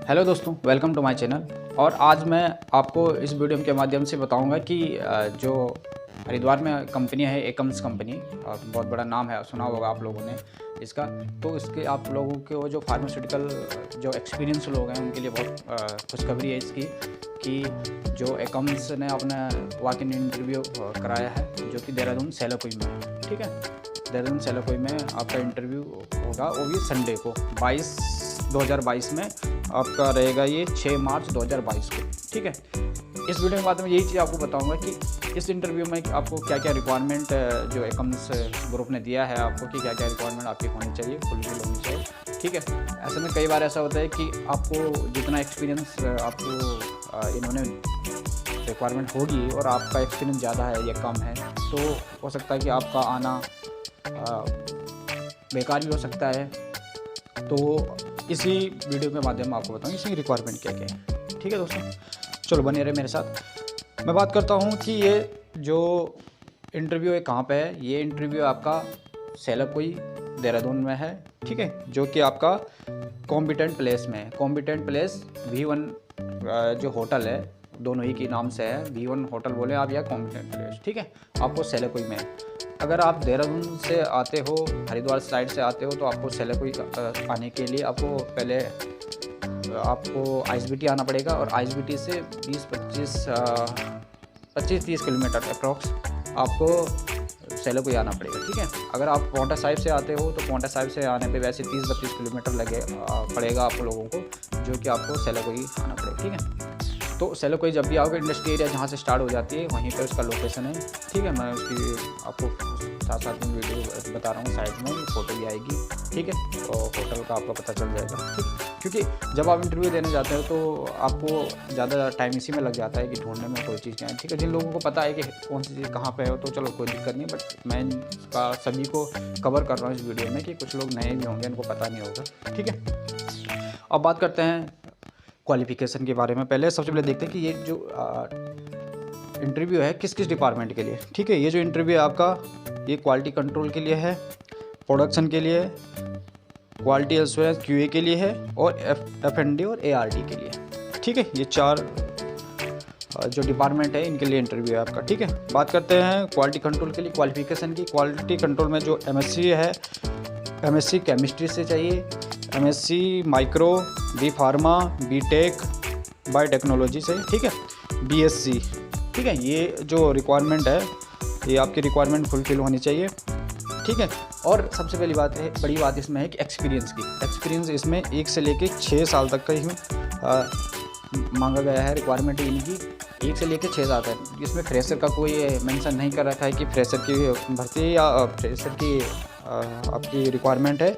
Hello दोस्तों, welcome to my channel. और आज मैं आपको इस वीडियो के माध्यम से बताऊंगा कि जो हरिद्वार में कंपनी है एकम्स कंपनी, बहुत बड़ा नाम है, सुना होगा आप लोगों ने इसका। तो इसके आप लोगों के वो जो फार्मास्यूटिकल जो एक्सपीरियंस लोग हैं उनके लिए बहुत खुशखबरी है इसकी कि जो एकम्स ने अपना वॉक इन इंटरव्यू कराया है जो कि देहरादून सेलाकुई में है। ठीक है, देहरादून सेलाकुई में आपका इंटरव्यू होगा, वो भी संडे को 2022 में आपका रहेगा, ये 6 मार्च 2022 को। ठीक है, इस वीडियो के बाद में यही चीज़ आपको बताऊंगा कि इस इंटरव्यू में आपको क्या क्या रिक्वायरमेंट जो एकम्स ग्रुप ने दिया है आपको कि क्या क्या रिक्वायरमेंट आपकी होनी चाहिए, फुलफिल होनी चाहिए। ठीक है, ऐसे में कई बार ऐसा होता है कि आपको जितना एक्सपीरियंस आपको इन्होंने रिक्वायरमेंट होगी और आपका एक्सपीरियंस ज़्यादा है या कम है, तो हो सकता है कि आपका आना बेकार भी हो सकता है। तो इसी वीडियो के माध्यम में आपको बताऊँ इसकी रिक्वायरमेंट क्या क्या है। ठीक है दोस्तों, चलो बने रहे मेरे साथ। मैं बात करता हूँ कि ये जो इंटरव्यू है कहाँ पे है। ये इंटरव्यू आपका सेलाकुई देहरादून में है। ठीक है, जो कि आपका कॉम्पिटेंट प्लेस में है। कॉम्पिटेंट प्लेस V1 जो होटल है, दोनों ही के नाम से है, V1 होटल बोले आप या कॉम्पिटेंट प्लेस। ठीक है, आपको सेलाकुई में है। अगर आप देहरादून से आते हो, हरिद्वार साइड से आते हो, तो आपको सेलाकुई आने के लिए आपको पहले आपको ISBT आना पड़ेगा और ISBT से 25-30 किलोमीटर अप्रॉक्स आपको सेलाकुई आना पड़ेगा। ठीक है, अगर आप पोंटा साहिब से आते हो तो पोंटा साहिब से आने पे वैसे 30-32 किलोमीटर पड़ेगा आप लोगों को, जो कि आपको सेलाकुई आना पड़ेगा। ठीक है, तो सेलाकुई जब भी आओगे, इंडस्ट्री एरिया जहाँ से स्टार्ट हो जाती है वहीं पे उसका लोकेशन है। ठीक है, मैं उसकी आपको साथ साथ में वीडियो बता रहा हूँ, साइड में फ़ोटो भी आएगी। ठीक है, तो होटल का आपको पता चल जाएगा। ठीक, क्योंकि जब आप इंटरव्यू देने जाते हो तो आपको ज़्यादा टाइम इसी में लग जाता है कि ढूंढने में कोई चीज़ क्या है। ठीक है, जिन लोगों को पता है कि कौन सी चीज़ कहाँ पे हो तो चलो कोई दिक्कत नहीं, बट मैं इसका सभी को कवर कर रहा हूँ इस वीडियो में कि कुछ लोग नए भी होंगे, इनको पता नहीं होगा। ठीक है, अब बात करते हैं क्वालिफ़िकेशन के बारे में। पहले सबसे पहले देखते हैं कि ये जो इंटरव्यू है किस किस डिपार्टमेंट के लिए। ठीक है, ये जो इंटरव्यू है आपका, ये क्वालिटी कंट्रोल के लिए है, प्रोडक्शन के लिए, क्वालिटी एश्योरेंस QA के लिए है, और F&D और ARD के लिए। ठीक है, ये 4 जो डिपार्टमेंट है इनके लिए इंटरव्यू है आपका। ठीक है, बात करते हैं क्वालिटी कंट्रोल के लिए क्वालिफ़िकेशन की। क्वालिटी कंट्रोल में जो MSc है, MSc केमिस्ट्री से चाहिए, MSc micro, B pharma, B.Tech biotechnology से। ठीक है, BSc। ठीक है, ये जो रिक्वायरमेंट है ये आपकी रिक्वायरमेंट फुलफिल होनी चाहिए। ठीक है, और सबसे पहली बात है, बड़ी बात इसमें है कि एक्सपीरियंस की। एक्सपीरियंस इसमें 1 से लेकर 6 साल तक का ही मांगा गया है। रिक्वायरमेंट इनकी 1 से लेकर 6 साल तक। इसमें फ्रेशर का कोई मेंशन नहीं कर रखा है कि फ्रेशर की भर्ती या फ्रेशर की आपकी रिक्वायरमेंट है,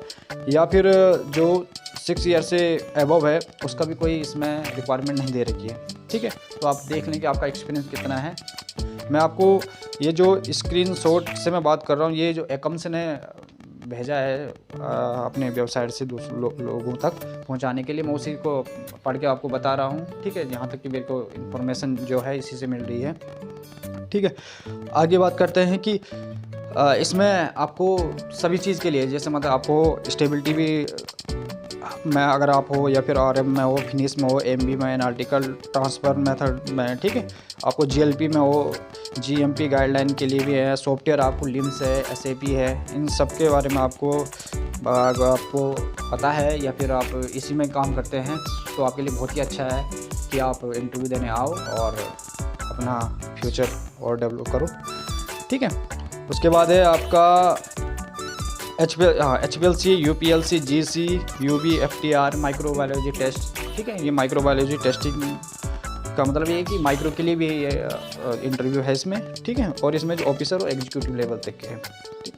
या फिर जो 6 ईयर से एबव है उसका भी कोई इसमें रिक्वायरमेंट नहीं दे रखी है। ठीक है, तो आप देख लें कि आपका एक्सपीरियंस कितना है। मैं आपको ये जो स्क्रीनशॉट से मैं बात कर रहा हूँ, ये जो एकम्स ने भेजा है अपने वेबसाइट से दूसरे लोगों तक पहुँचाने के लिए, मैं उसी को पढ़ के आपको बता रहा हूँ। ठीक है, यहाँ तक कि मेरे को इन्फॉर्मेशन जो है इसी से मिल रही है। ठीक है, आगे बात करते हैं कि इसमें आपको सभी चीज़ के लिए, जैसे मतलब आपको स्टेबिलिटी भी में अगर आप हो, या फिर RM में हो, फिनिश में हो, MB में, एनालिटिकल ट्रांसफ़र मेथड में। ठीक है, आपको GLP में हो, GMP गाइडलाइन के लिए भी है, सॉफ्टवेयर आपको LIMS है, SAP है, इन सब के बारे में आपको अगर आपको पता है या फिर आप इसी में काम करते हैं तो आपके लिए बहुत ही अच्छा है कि आप इंटरव्यू देने आओ और अपना फ्यूचर और डेवलप करो। ठीक है, उसके बाद है आपका HPLC, UPLC, GC, UB, FTR microbiology test. ठीक है, ये माइक्रोबायोलॉजी टेस्टिंग का मतलब ये है कि माइक्रो के लिए भी इंटरव्यू है इसमें। ठीक है, और इसमें जो ऑफिसर और एग्जीक्यूटिव लेवल तक के हैं,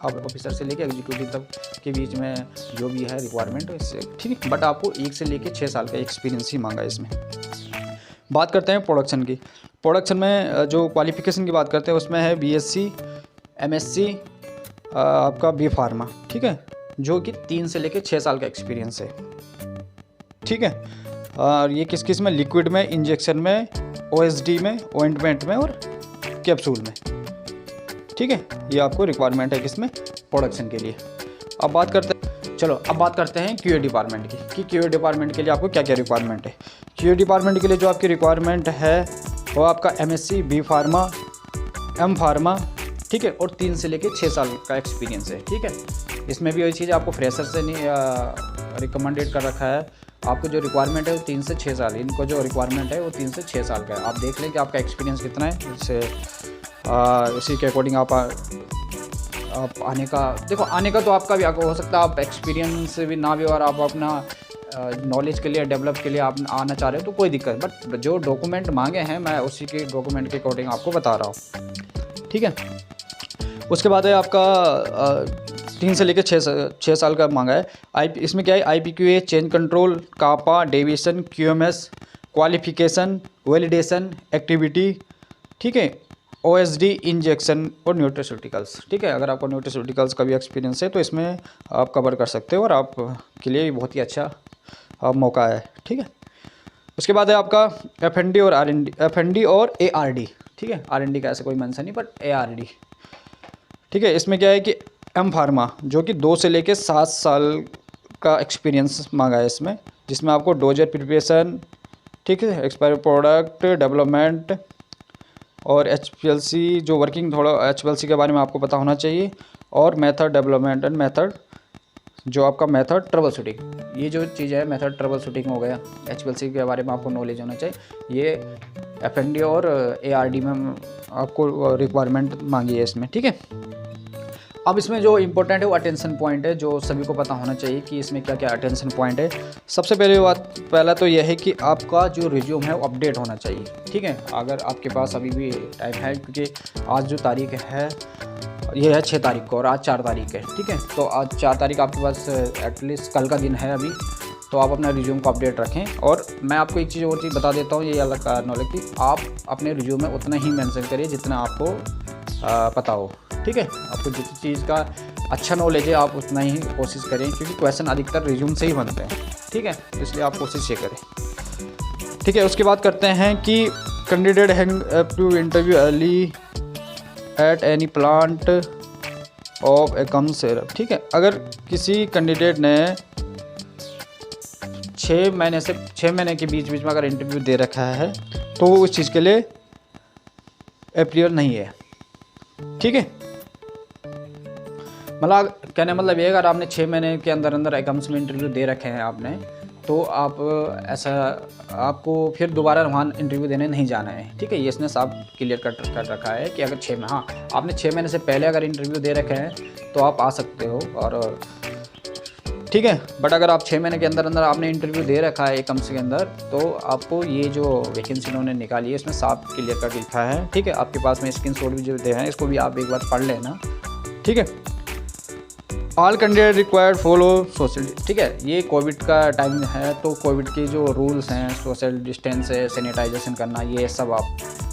आप ऑफिसर से लेकर एग्जीक्यूटिव तक के बीच में जो भी है रिक्वायरमेंट इससे। ठीक है, बट आपको 1 से लेकर 6 साल का एक्सपीरियंस ही मांगा है इसमें। बात करते हैं प्रोडक्शन की। प्रोडक्शन में जो क्वालिफिकेशन की बात करते हैं उसमें है BSc, MSc, आपका B फार्मा। ठीक है, जो कि 3 से लेकर 6 साल का एक्सपीरियंस है। ठीक है, और ये किस किस में, लिक्विड में, इंजेक्शन में, OSD में, ऑइंटमेंट में और कैप्सूल में। ठीक है, ये आपको रिक्वायरमेंट है किसमें, प्रोडक्शन के लिए। अब बात करते हैं चलो अब बात करते हैं क्यूए डिपार्टमेंट की कि क्यूए डिपार्टमेंट के लिए आपको क्या क्या रिक्वायरमेंट है। क्यूए डिपार्टमेंट के लिए जो आपकी रिक्वायरमेंट है वो आपका MSc, B pharma, M pharma, ठीक है, और 3 से लेकर 6 साल का एक्सपीरियंस है, ठीक है। इसमें भी वही चीज़ आपको फ्रेशर से नहीं रिकमेंडेड कर रखा है। आपको जो रिक्वायरमेंट है वो 3 से 6 साल, इनको जो रिक्वायरमेंट है वो 3 से 6 साल का है। आप देख लें कि आपका एक्सपीरियंस कितना है, इससे उसी के अकॉर्डिंग आप आने का, देखो आने का तो आपका भी हो सकता है, आप एक्सपीरियंस भी ना भी और आप अपना नॉलेज के लिए, डेवलप के लिए आप आना चाह रहे हो तो कोई दिक्कत, बट जो डॉक्यूमेंट मांगे हैं मैं उसी के डॉक्यूमेंट के अकॉर्डिंग आपको बता रहा हूँ, ठीक है। उसके बाद है आपका 3 से लेकर 6 साल का मांगा है। इसमें क्या है, IPQA, change control, CAPA, deviation, QMS, qualification, validation, activity, ठीक है, OSD, इंजेक्शन और न्यूट्रास्यूटिकल्स, ठीक है। अगर आपको न्यूट्रास्यूटिकल्स का भी एक्सपीरियंस है तो इसमें आप कवर कर सकते हो और आपके लिए बहुत ही अच्छा मौका है, ठीक है। उसके बाद है आपका FND और R&D, FND और ARD, ठीक है। R&D का ऐसे कोई मेंशन नहीं, बट ARD, ठीक है। इसमें क्या है कि एम फार्मा जो कि 2 से लेकर 7 साल का एक्सपीरियंस मांगा है इसमें, जिसमें आपको डोजर प्रिपरेशन, ठीक है, एक्सपायर प्रोडक्ट डेवलपमेंट और HPLC जो वर्किंग, थोड़ा HPLC के बारे में आपको पता होना चाहिए, और मेथड डेवलपमेंट एंड मेथड, जो आपका मेथड ट्रबल शूटिंग, ये जो चीज़ है मेथड ट्रबल शूटिंग हो गया, HPLC के बारे में आपको नॉलेज होना चाहिए। ये FND और ARD में आपको रिक्वायरमेंट मांगी है इसमें, ठीक है। अब इसमें जो इम्पोर्टेंट है वो अटेंशन पॉइंट है, जो सभी को पता होना चाहिए कि इसमें क्या क्या अटेंशन पॉइंट है। सबसे पहला तो यह है कि आपका जो रिज्यूम है वो अपडेट होना चाहिए, ठीक है। अगर आपके पास अभी भी टाइम है, क्योंकि आज जो तारीख है ये है 6 तारीख को और आज 4 तारीख है, ठीक है। तो आज 4 तारीख आपके पास एटलीस्ट कल का दिन है अभी, तो आप अपना रिज्यूम को अपडेट रखें। और मैं आपको एक चीज़ और बता देता हूँ, ये अलग नॉलेज की, आप अपने रिज्यूम में उतना ही मेंशन करिए जितना आपको पता हो, ठीक है। आपको जिस चीज़ का अच्छा नॉलेज है आप उतना ही कोशिश करें, क्योंकि क्वेश्चन अधिकतर रिज्यूम से ही बनते हैं, ठीक है, इसलिए आप कोशिश ये करें, ठीक है। उसके बाद करते हैं कि candidate have to interview early at any plant of a come syrup, ठीक है। अगर किसी कैंडिडेट ने 6 महीने के बीच में अगर इंटरव्यू दे रखा है तो वो उस चीज़ के लिए एप्लीकेबल नहीं है, ठीक है। मतलब कहने मतलब ये, अगर आपने 6 महीने के अंदर एग्जाम्स में इंटरव्यू दे रखे हैं आपने, तो आप ऐसा आपको फिर दोबारा वहाँ इंटरव्यू देने नहीं जाना है, ठीक है। ये इसने साफ क्लियर कर रखा है कि अगर आपने 6 महीने से पहले अगर इंटरव्यू दे रखे हैं तो आप आ सकते हो, और ठीक है। बट अगर आप 6 महीने के अंदर आपने इंटरव्यू दे रखा है एग्जाम्स के अंदर, तो आपको ये जो वैकेंसी इन्होंने निकाली है इसमें साफ क्लियर कर लिखा है, ठीक है। आपके पास में स्क्रीनशॉट भी जो दे हैं, इसको भी आप एक बार पढ़ लेना, ठीक है। All candidate required follow social, ठीक है। ये कोविड का टाइम है, तो कोविड के जो रूल्स हैं, सोशल डिस्टेंस है, सैनिटाइजेशन करना, ये सब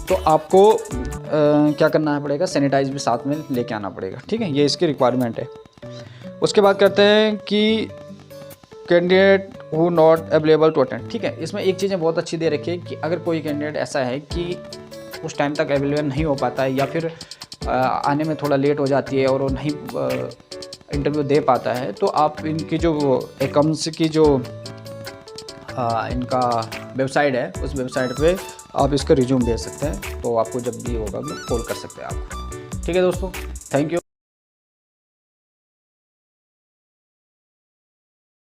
तो आपको क्या करना पड़ेगा, सैनिटाइज भी साथ में लेके आना पड़ेगा, ठीक है। ये इसकी रिक्वायरमेंट है। उसके बाद करते हैं कि candidate who not available to attend, ठीक है। इसमें एक चीज़ें बहुत अच्छी दे रखी है कि अगर कोई कैंडिडेट ऐसा है कि उस टाइम तक अवेलेबल नहीं हो पाता है, या फिर आने में थोड़ा लेट हो जाती है और वो नहीं इंटरव्यू दे पाता है, तो आप इनकी जो एकाउंट्स की जो इनका वेबसाइट है, उस वेबसाइट पे आप इसका रिज्यूम भेज सकते हैं, तो आपको जब भी होगा कॉल कर सकते हैं आपको, ठीक है दोस्तों। Thank you.